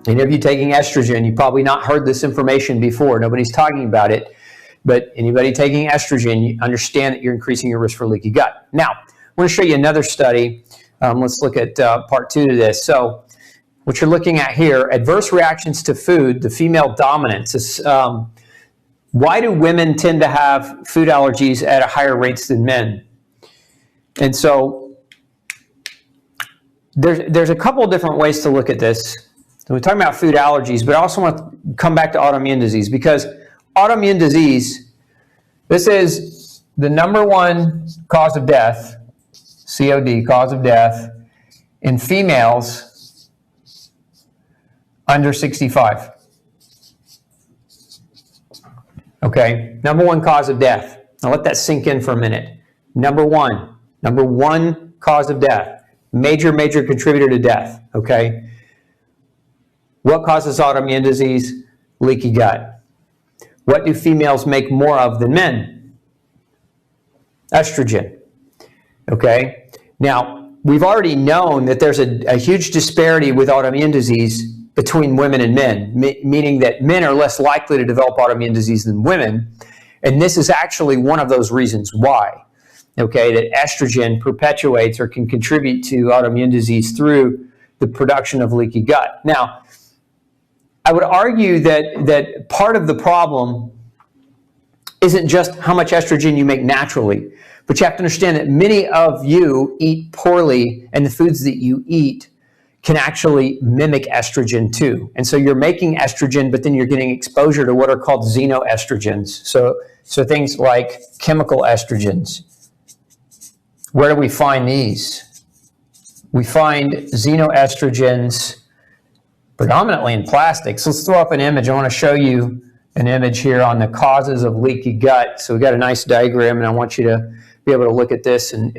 Any of you taking estrogen, you've probably not heard this information before. Nobody's talking about it. But anybody taking estrogen, you understand that you're increasing your risk for leaky gut. Now, I want to show you another study. Let's look at part 2 to this. So what you're looking at here, adverse reactions to food, the female dominance. Is, why do women tend to have food allergies at a higher rates than men? And so there's a couple of different ways to look at this. So we're talking about food allergies, but I also want to come back to autoimmune disease, because autoimmune disease, this is the #1 cause of death, COD, cause of death, in females under 65. Okay, #1 cause of death. Now let that sink in for a minute. Number one cause of death. Major contributor to death, okay? What causes autoimmune disease? Leaky gut. What do females make more of than men? Estrogen, okay? Now, we've already known that there's a huge disparity with autoimmune disease between women and men, meaning that men are less likely to develop autoimmune disease than women, and this is actually one of those reasons why, okay, that estrogen perpetuates or can contribute to autoimmune disease through the production of leaky gut. Now, I would argue that part of the problem isn't just how much estrogen you make naturally, but you have to understand that many of you eat poorly, and the foods that you eat can actually mimic estrogen too. And so you're making estrogen, but then you're getting exposure to what are called xenoestrogens. So things like chemical estrogens. Where do we find these? We find xenoestrogens predominantly in plastics. Let's throw up an image. I want to show you an image here on the causes of leaky gut. So we've got a nice diagram, and I want you to be able to look at this and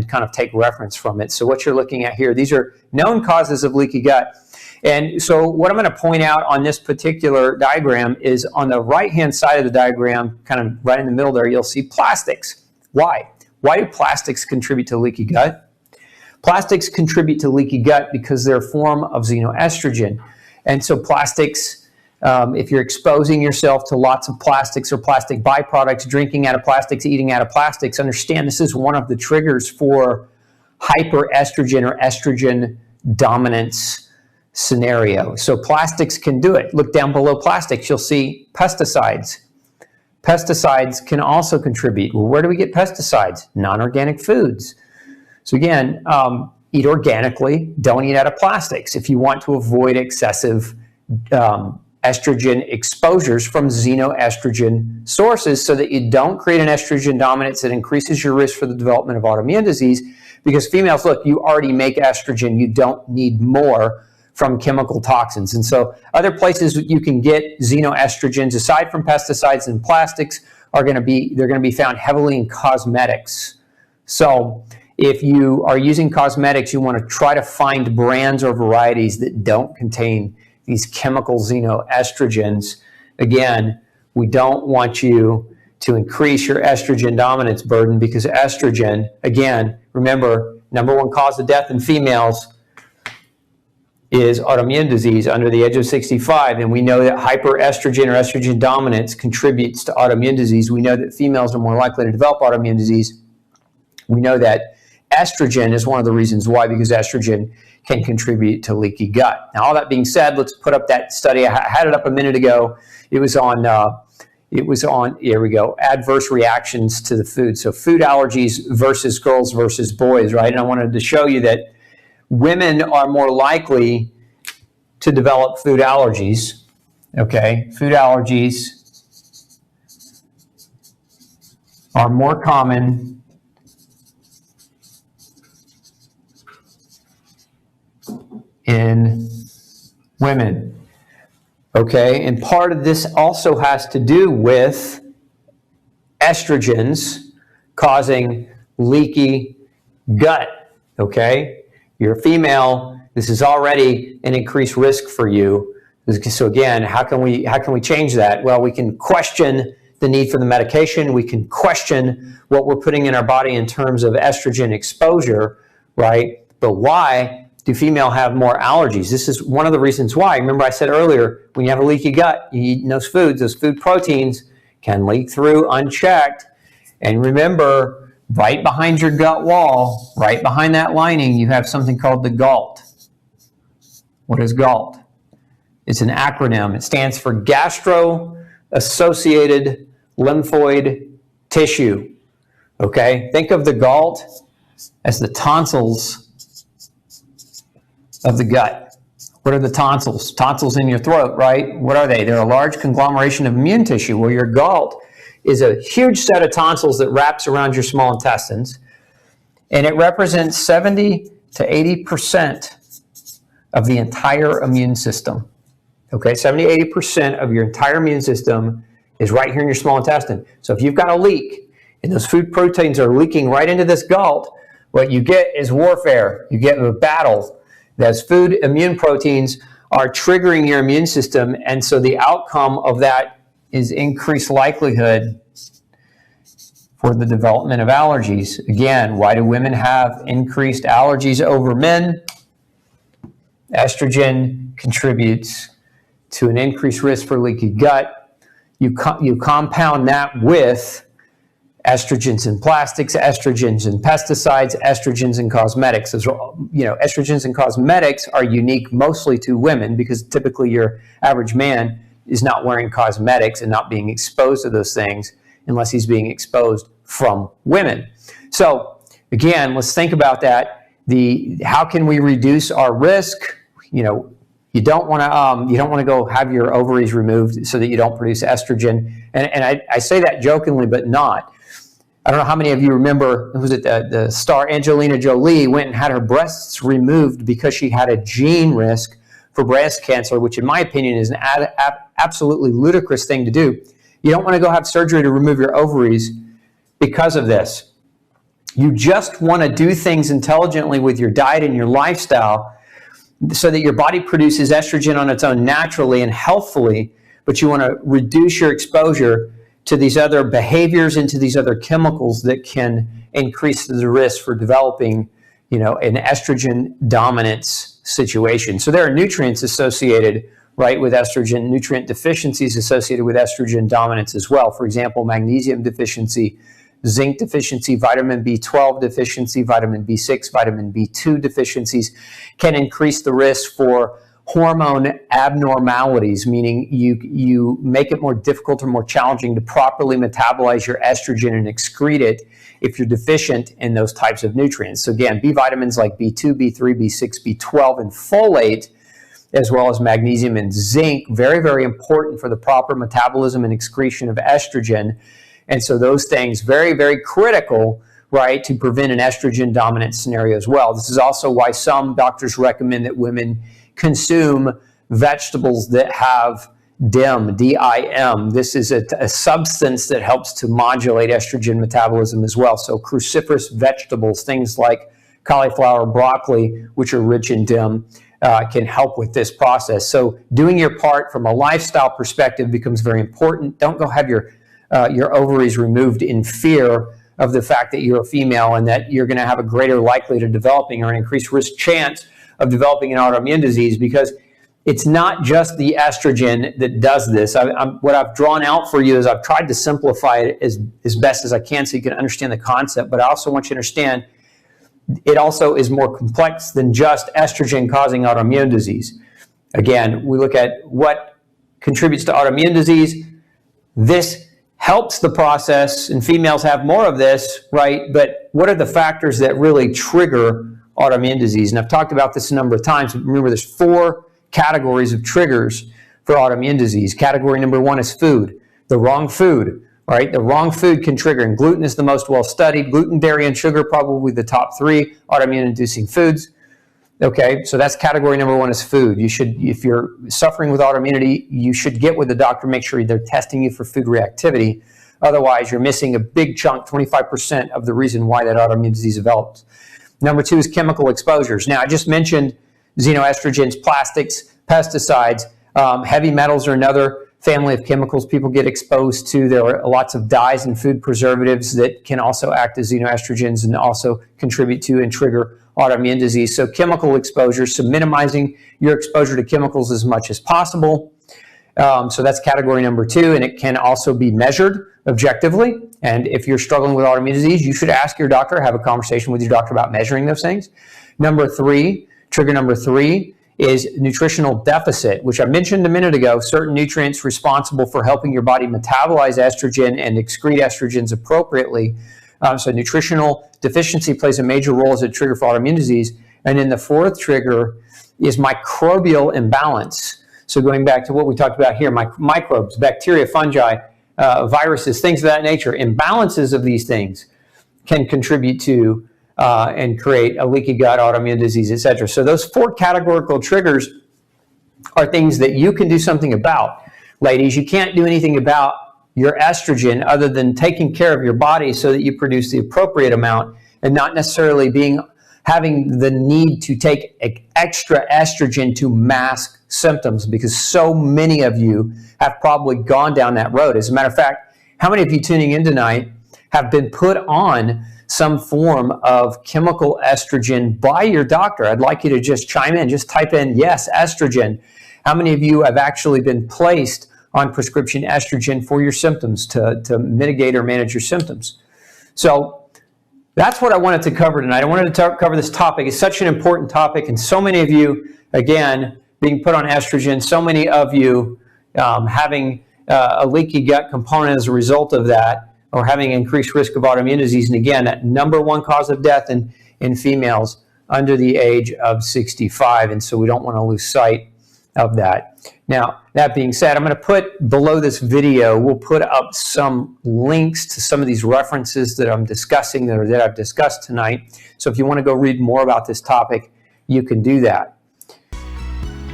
kind of take reference from it. So what you're looking at here, these are known causes of leaky gut. And so what I'm going to point out on this particular diagram is on the right-hand side of the diagram, kind of right in the middle there, you'll see plastics. Why? Why do plastics contribute to leaky gut? Plastics contribute to leaky gut because they're a form of xenoestrogen. And so plastics, if you're exposing yourself to lots of plastics or plastic byproducts, drinking out of plastics, eating out of plastics, understand this is one of the triggers for hyperestrogen or estrogen dominance scenario. So plastics can do it. Look down below plastics, you'll see pesticides. Pesticides can also contribute. Well, where do we get pesticides? Non-organic foods. So again, eat organically, don't eat out of plastics if you want to avoid excessive estrogen exposures from xenoestrogen sources, so that you don't create an estrogen dominance that increases your risk for the development of autoimmune disease. Because females, look, you already make estrogen, you don't need more from chemical toxins. And so other places you can get xenoestrogens aside from pesticides and plastics they're going to be found heavily in cosmetics. So if you are using cosmetics, you want to try to find brands or varieties that don't contain these chemical xenoestrogens. Again, we don't want you to increase your estrogen dominance burden, because estrogen, again, remember, #1 cause of death in females is autoimmune disease under the age of 65, and we know that hyperestrogen or estrogen dominance contributes to autoimmune disease. We know that females are more likely to develop autoimmune disease. We know that estrogen is one of the reasons why, because estrogen can contribute to leaky gut. Now, all that being said, let's put up that study. I had it up a minute ago. It was on, here we go, adverse reactions to the food. So food allergies versus girls versus boys, right? And I wanted to show you that women are more likely to develop food allergies, okay? Food allergies are more common in women, okay? And part of this also has to do with estrogens causing leaky gut, okay? You're a female, this is already an increased risk for you. So again, how can we change that? Well, we can question the need for the medication. We can question what we're putting in our body in terms of estrogen exposure, right? But why do females have more allergies? This is one of the reasons why. Remember I said earlier, when you have a leaky gut, you eat those foods, those food proteins can leak through unchecked. And remember, right behind your gut wall, right behind that lining, you have something called the GALT. What is GALT? It's an acronym. It stands for Gastro-Associated Lymphoid Tissue. Okay? Think of the GALT as the tonsils of the gut. What are the tonsils? Tonsils in your throat, right? What are they? They're a large conglomeration of immune tissue. Well, your GALT is a huge set of tonsils that wraps around your small intestines, and it represents 70 to 80% of the entire immune system. Okay, 70 to 80% of your entire immune system is right here in your small intestine. So if you've got a leak and those food proteins are leaking right into this GALT, what you get is warfare. You get a battle. Those food immune proteins are triggering your immune system, and so the outcome of that is increased likelihood for the development of allergies. Again, why do women have increased allergies over men? Estrogen contributes to an increased risk for leaky gut. You compound that with estrogens in plastics, estrogens in pesticides, estrogens in cosmetics. As well, estrogens in cosmetics are unique mostly to women because typically your average man is not wearing cosmetics and not being exposed to those things unless he's being exposed from women. So again, let's think about that. How can we reduce our risk? You don't want to go have your ovaries removed so that you don't produce estrogen. And I say that jokingly, but not. I don't know how many of you remember, was it the star Angelina Jolie went and had her breasts removed because she had a gene risk for breast cancer, which in my opinion is an absolutely ludicrous thing to do. You don't want to go have surgery to remove your ovaries because of this. You just want to do things intelligently with your diet and your lifestyle so that your body produces estrogen on its own naturally and healthfully, but you want to reduce your exposure to these other behaviors and to these other chemicals that can increase the risk for developing, an estrogen dominance situation. So there are nutrients associated, right, with estrogen, nutrient deficiencies associated with estrogen dominance as well. For example, magnesium deficiency, zinc deficiency, vitamin B12 deficiency, vitamin B6, vitamin B2 deficiencies can increase the risk for hormone abnormalities, meaning you make it more difficult or more challenging to properly metabolize your estrogen and excrete it if you're deficient in those types of nutrients. So again, B vitamins like B2, B3, B6, B12, and folate, as well as magnesium and zinc, very, very important for the proper metabolism and excretion of estrogen. And so those things, very, very critical, right, to prevent an estrogen dominant scenario as well. This is also why some doctors recommend that women consume vegetables that have DIM, D-I-M. This is a substance that helps to modulate estrogen metabolism as well. So cruciferous vegetables, things like cauliflower, broccoli, which are rich in DIM, can help with this process. So doing your part from a lifestyle perspective becomes very important. Don't go have your ovaries removed in fear of the fact that you're a female and that you're going to have a greater likelihood of developing or an increased risk chance of developing an autoimmune disease, because it's not just the estrogen that does this. What I've drawn out for you is I've tried to simplify it as best as I can so you can understand the concept, but I also want you to understand it also is more complex than just estrogen causing autoimmune disease. Again, we look at what contributes to autoimmune disease. This helps the process, and females have more of this, right? But what are the factors that really trigger autoimmune disease? And I've talked about this a number of times. Remember, there's 4 categories of triggers for autoimmune disease. Category number 1 is food. The wrong food, right? The wrong food can trigger, and gluten is the most well-studied. Gluten, dairy, and sugar, probably the top 3 autoimmune-inducing foods. Okay, so that's category number 1 is food. You should, if you're suffering with autoimmunity, you should get with the doctor, make sure they're testing you for food reactivity. Otherwise, you're missing a big chunk, 25% of the reason why that autoimmune disease develops. Number 2 is chemical exposures. Now, I just mentioned xenoestrogens, plastics, pesticides. Heavy metals are another family of chemicals people get exposed to. There are lots of dyes and food preservatives that can also act as xenoestrogens and also contribute to and trigger autoimmune disease. So chemical exposure, so minimizing your exposure to chemicals as much as possible. So that's category number 2, and it can also be measured objectively. And if you're struggling with autoimmune disease, you should ask your doctor, have a conversation with your doctor about measuring those things. Trigger number 3 is nutritional deficit, which I mentioned a minute ago, certain nutrients responsible for helping your body metabolize estrogen and excrete estrogens appropriately. So nutritional deficiency plays a major role as a trigger for autoimmune disease. And then the 4th trigger is microbial imbalance. So going back to what we talked about here, microbes, bacteria, fungi, viruses, things of that nature, imbalances of these things can contribute to and create a leaky gut, autoimmune disease, etc. So those 4 categorical triggers are things that you can do something about. Ladies, you can't do anything about your estrogen other than taking care of your body so that you produce the appropriate amount and not necessarily having the need to take extra estrogen to mask symptoms, because so many of you have probably gone down that road. As a matter of fact, how many of you tuning in tonight have been put on some form of chemical estrogen by your doctor? I'd like you to just chime in, just type in, yes, estrogen. How many of you have actually been placed on prescription estrogen for your symptoms to mitigate or manage your symptoms? So that's what I wanted to cover tonight. I wanted to cover this topic. It's such an important topic, and so many of you, again, being put on estrogen, so many of you having a leaky gut component as a result of that, or having increased risk of autoimmune disease. And again, that number 1 cause of death in females under the age of 65. And so we don't want to lose sight of that. Now, that being said, I'm going to put below this video, we'll put up some links to some of these references that I'm discussing or that I've discussed tonight. So if you want to go read more about this topic, you can do that.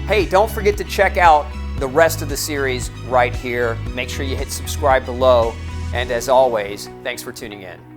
Hey, don't forget to check out the rest of the series right here. Make sure you hit subscribe below. And as always, thanks for tuning in.